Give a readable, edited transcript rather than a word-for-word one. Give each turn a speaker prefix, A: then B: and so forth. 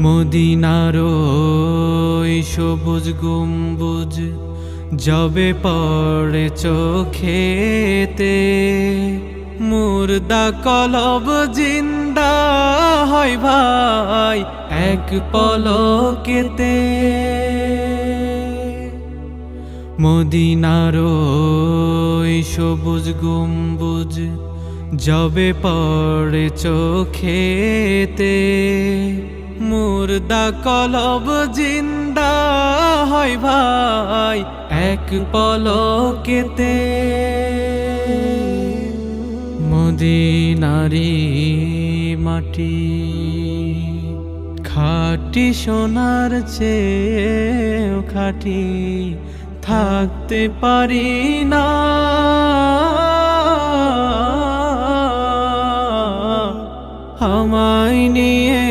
A: মদিনার ওই সবুজ গম্বুজ যবে পড়ে চোখেতে, মুর্দা কলব জিন্দা হয় ভাই এক পলকেতে। মদিনার ওই সবুজ গম্বুজ যবে পড়ে চোখেতে, মুর্দা কলব জিন্দা হয় ভাই এক পলকেতে। মদিনারি মাটি খাঁটি সোনার চেয়েও খাঁটি, থাকতে পারি না আমায় নিয়ে।